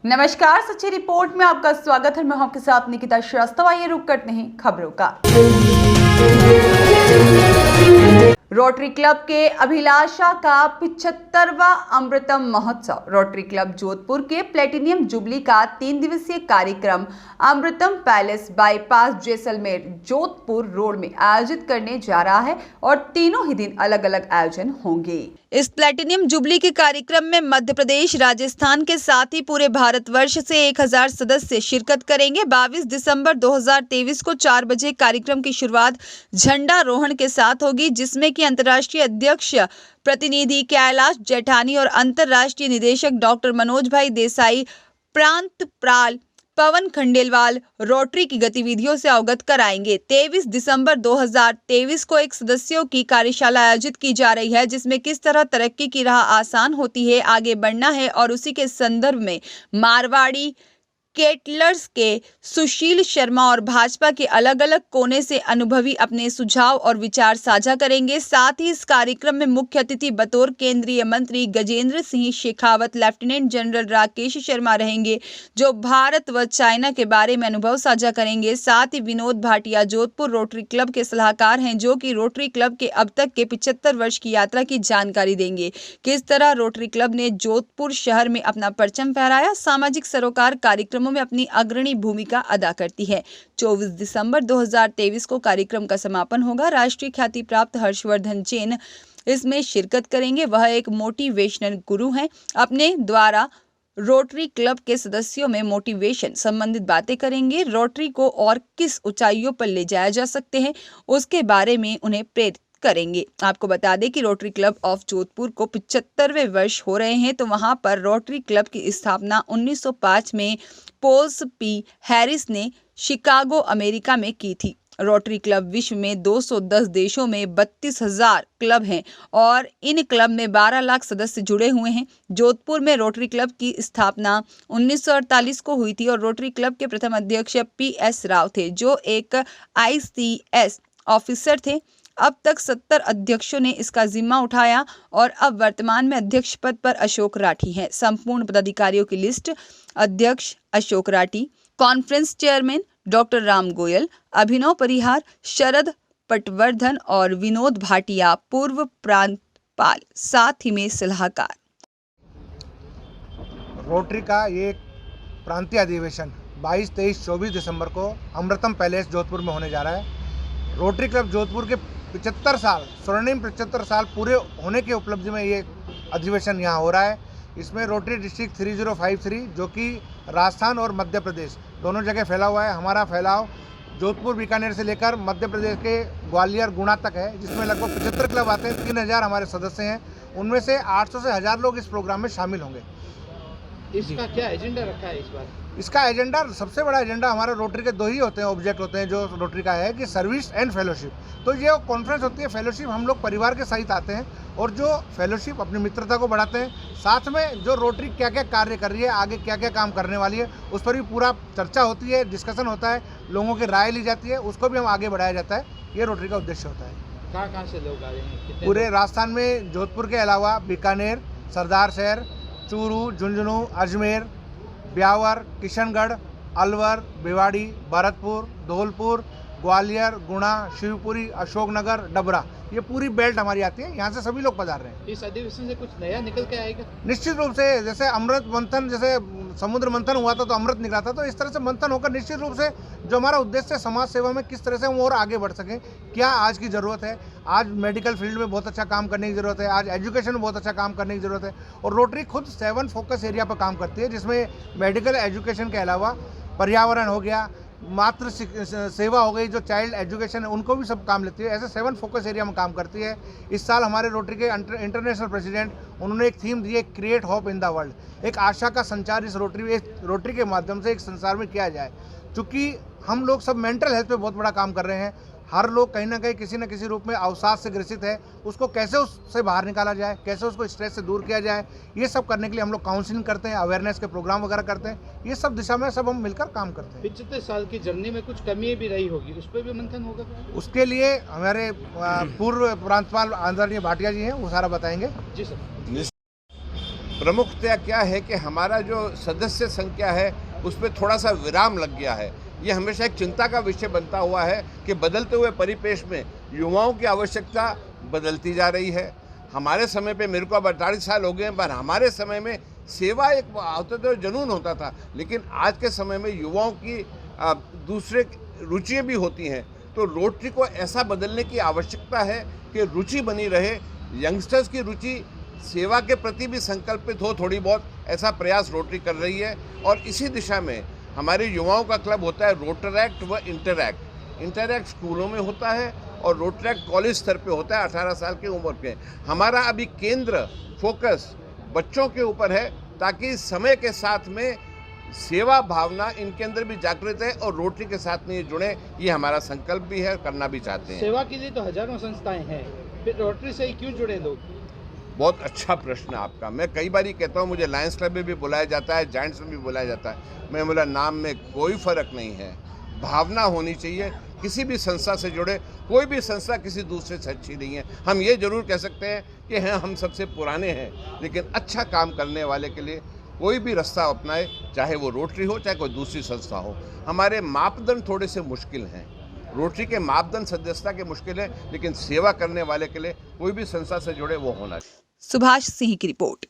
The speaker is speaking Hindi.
नमस्कार, सच्ची रिपोर्ट में आपका स्वागत है। मैं हूं आपके साथ निकिता श्रीवास्तव। आइए रुक करते हैं खबरों का। रोटरी क्लब के अभिलाषा का 75वां अमृतम महोत्सव। रोटरी क्लब जोधपुर के प्लेटिनियम जुबली का 3 दिवसीय कार्यक्रम अमृतम palace bypass Jaisalmer Jodhpur road में आयोजित करने जा रहा है और तीनों ही दिन अलग अलग आयोजन होंगे। इस प्लेटिनियम जुबली के कार्यक्रम में मध्य प्रदेश, राजस्थान के साथ ही पूरे भारतवर्ष से 1000 सदस्य शिरकत करेंगे। 22 दिसंबर 2023 को 4 बजे कार्यक्रम की शुरुआत झंडारोहण के साथ होगी, जिसमें कि अंतर्राष्ट्रीय अध्यक्ष प्रतिनिधि कैलाश जेठानी और अंतर्राष्ट्रीय निदेशक डॉक्टर मनोज भाई देसाई, प्रांत प्राल पवन खंडेलवाल रोटरी की गतिविधियों से अवगत कराएंगे। 23 दिसंबर 2023 को एक सदस्यों की कार्यशाला आयोजित की जा रही है, जिसमें किस तरह तरक्की की राह आसान होती है, आगे बढ़ना है और उसी के संदर्भ में मारवाड़ी केटलर्स के सुशील शर्मा और भाजपा के अलग अलग कोने से अनुभवी अपने सुझाव और विचार साझा करेंगे। साथ ही इस कार्यक्रम में मुख्य अतिथि बतौर केंद्रीय मंत्री गजेंद्र सिंह शेखावत, लेफ्टिनेंट जनरल राकेश शर्मा रहेंगे, जो भारत व चाइना के बारे में अनुभव साझा करेंगे। साथ ही विनोद भाटिया जोधपुर रोटरी क्लब के सलाहकार हैं, जो कि रोटरी क्लब के अब तक के 75 वर्ष की यात्रा की जानकारी देंगे। किस तरह रोटरी क्लब ने जोधपुर शहर में अपना परचम फहराया, सामाजिक सरोकार कार्यक्रम में अपनी अग्रणी भूमिका अदा करती है। 24 दिसंबर 2023 को कार्यक्रम का समापन होगा। राष्ट्रीय ख्याति प्राप्त हर्षवर्धन जैन इसमें शिरकत करेंगे। वह एक मोटिवेशनल गुरु हैं। अपने द्वारा रोटरी क्लब के सदस्यों में मोटिवेशन संबंधित बातें करेंगे। रोटरी को और किस ऊंचाइयों पर ले जाया जा सकते हैं, उसके बारे में उन्हें प्रेरित करेंगे। आपको बता दें कि रोटरी क्लब ऑफ जोधपुर को 75वें वर्ष हो रहे हैं, तो वहां पर रोटरी क्लब की स्थापना 1905 में पोल्स पी हैरिस ने शिकागो अमेरिका में की थी। रोटरी क्लब विश्व में 210 देशों में 32,000 क्लब हैं और इन क्लब में 12 लाख सदस्य जुड़े हुए हैं। जोधपुर में रोटरी क्लब की स्थापना 1948 को हुई थी और रोटरी क्लब के प्रथम अध्यक्ष PS राव थे, जो एक ICS ऑफिसर थे। अब तक 70 अध्यक्षों ने इसका जिम्मा उठाया और अब वर्तमान में अध्यक्ष पद पर अशोक राठी हैं। संपूर्ण पदाधिकारियों की लिस्ट: अध्यक्ष Ashok Rathi, conference chairman doctor Ram Goyal, Abhinav Parihar, Sharad Patwardhan और विनोद भाटिया पूर्व प्रांतपाल, साथ ही में सलाहकार। रोटरी का ये प्रांतीय अधिवेशन 22, 23, 24 दिसंबर को अमृतम पैलेस जोधपुर में होने जा रहा है। रोटरी क्लब जोधपुर के 75 साल, स्वर्णिम 75 साल पूरे होने के उपलब्धि में ये अधिवेशन यहाँ हो रहा है। इसमें रोटरी डिस्ट्रिक्ट 3053, जो कि राजस्थान और मध्य प्रदेश दोनों जगह फैला हुआ है। हमारा फैलाव जोधपुर बीकानेर से लेकर मध्य प्रदेश के ग्वालियर गुना तक है, जिसमें लगभग 75 क्लब आते हैं। 3000 हमारे सदस्य हैं, उनमें से 800 से 1000 लोग इस प्रोग्राम में शामिल होंगे। इसका क्या एजेंडा रखा है इस बार? इसका एजेंडा, सबसे बड़ा एजेंडा हमारे रोटरी के 2 ही होते हैं, ऑब्जेक्ट होते हैं जो रोटरी का है कि सर्विस एंड फेलोशिप। तो ये कॉन्फ्रेंस होती है। फेलोशिप हम लोग परिवार के सहित आते हैं और जो फेलोशिप अपनी मित्रता को बढ़ाते हैं, साथ में जो रोटरी क्या क्या कार्य कर रही है, आगे क्या क्या काम करने वाली है, उस पर भी पूरा चर्चा होती है, डिस्कशन होता है, लोगों की राय ली जाती है, उसको भी हम आगे बढ़ाया जाता है। ये रोटरी का उद्देश्य होता है। कहाँ से लोग आ रहे हैं? पूरे राजस्थान में जोधपुर के अलावा बीकानेर, सरदार शहर, चूरू, झुंझुनू, अजमेर, ब्यावर, किशनगढ़, अलवर, भिवाड़ी, भरतपुर, धौलपुर, ग्वालियर, गुना, शिवपुरी, अशोकनगर, डबरा, ये पूरी बेल्ट हमारी आती है। यहाँ से सभी लोग पधार रहे हैं। इस अधिवेशन से कुछ नया निकल के आएगा? निश्चित रूप से, जैसे अमृत मंथन, जैसे समुद्र मंथन हुआ था तो अमृत निकला था, तो इस तरह से मंथन होकर निश्चित रूप से जो हमारा उद्देश्य है समाज सेवा में किस तरह से हम और आगे बढ़ सकें, क्या आज की ज़रूरत है। आज मेडिकल फील्ड में बहुत अच्छा काम करने की ज़रूरत है, आज एजुकेशन में बहुत अच्छा काम करने की ज़रूरत है। और रोटरी खुद 7 फोकस एरिया पर काम करती है, जिसमें मेडिकल एजुकेशन के अलावा पर्यावरण हो गया, मातृ सेवा हो गई, जो चाइल्ड एजुकेशन है, उनको भी सब काम लेती है। ऐसे 7 फोकस एरिया में काम करती है। इस साल हमारे रोटरी के इंटरनेशनल प्रेसिडेंट, उन्होंने एक थीम दी है, create hope in the world. एक आशा का संचार इस रोटरी के माध्यम से एक संसार में किया जाए। चूँकि हम लोग सब मेंटल हेल्थ पे बहुत बड़ा काम कर रहे हैं। हर लोग कहीं ना कहीं किसी न किसी रूप में अवसाद से ग्रसित है, उसको कैसे उससे बाहर निकाला जाए, कैसे उसको स्ट्रेस से दूर किया जाए, ये सब करने के लिए हम लोग काउंसलिंग करते हैं, अवेयरनेस के प्रोग्राम वगैरह करते हैं। ये सब दिशा में सब हम मिलकर काम करते हैं। 75 साल की जर्नी में कुछ कमी भी रही होगी, उस पर भी मंथन होगा? उसके लिए हमारे पूर्व प्रांतपाल आदरणीय भाटिया जी हैं, वो सारा बताएंगे। जी सर। प्रमुखतया क्या है कि हमारा जो सदस्य संख्या है उस पर थोड़ा सा विराम लग गया है। ये हमेशा एक चिंता का विषय बनता हुआ है कि बदलते हुए परिपेश में युवाओं की आवश्यकता बदलती जा रही है। हमारे समय पे मेरे को अब 48 साल हो गए हैं, पर हमारे समय में सेवा एक होता तो जुनून होता था, लेकिन आज के समय में युवाओं की दूसरे रुचियाँ भी होती हैं। तो रोटरी को ऐसा बदलने की आवश्यकता है कि रुचि बनी रहे, यंगस्टर्स की रुचि सेवा के प्रति भी संकल्पित हो थोड़ी बहुत, ऐसा प्रयास रोटरी कर रही है। और इसी दिशा में हमारे युवाओं का क्लब होता है रोटरैक्ट व इंटरैक्ट। इंटरैक्ट स्कूलों में होता है और रोटरैक्ट कॉलेज स्तर पे होता है 18 साल की उम्र के। हमारा अभी केंद्र फोकस बच्चों के ऊपर है, ताकि समय के साथ में सेवा भावना इनके अंदर भी जागृत है और रोटरी के साथ में ये जुड़े। ये हमारा संकल्प भी है, करना भी चाहते हैं। सेवा के लिए तो हजारों संस्थाएं हैं, फिर रोटरी से ही क्यों जुड़े लोग? बहुत अच्छा प्रश्न आपका। मैं कई बार कहता हूँ, मुझे लायंस क्लब में भी बुलाया जाता है, जायंट्स में भी बुलाया जाता है। मैं बोला नाम में कोई फ़र्क नहीं है, भावना होनी चाहिए। किसी भी संस्था से जुड़े, कोई भी संस्था किसी दूसरे से अच्छी नहीं है। हम ये जरूर कह सकते हैं कि हैं हम सबसे पुराने हैं, लेकिन अच्छा काम करने वाले के लिए कोई भी रास्ता अपनाए, चाहे वो रोटरी हो चाहे कोई दूसरी संस्था हो। हमारे मापदंड थोड़े से मुश्किल हैं, रोटरी के मापदंड सदस्यता के मुश्किल हैं, लेकिन सेवा करने वाले के लिए कोई भी संस्था से जुड़े वो होना चाहिए। सुभाष सिंह की रिपोर्ट।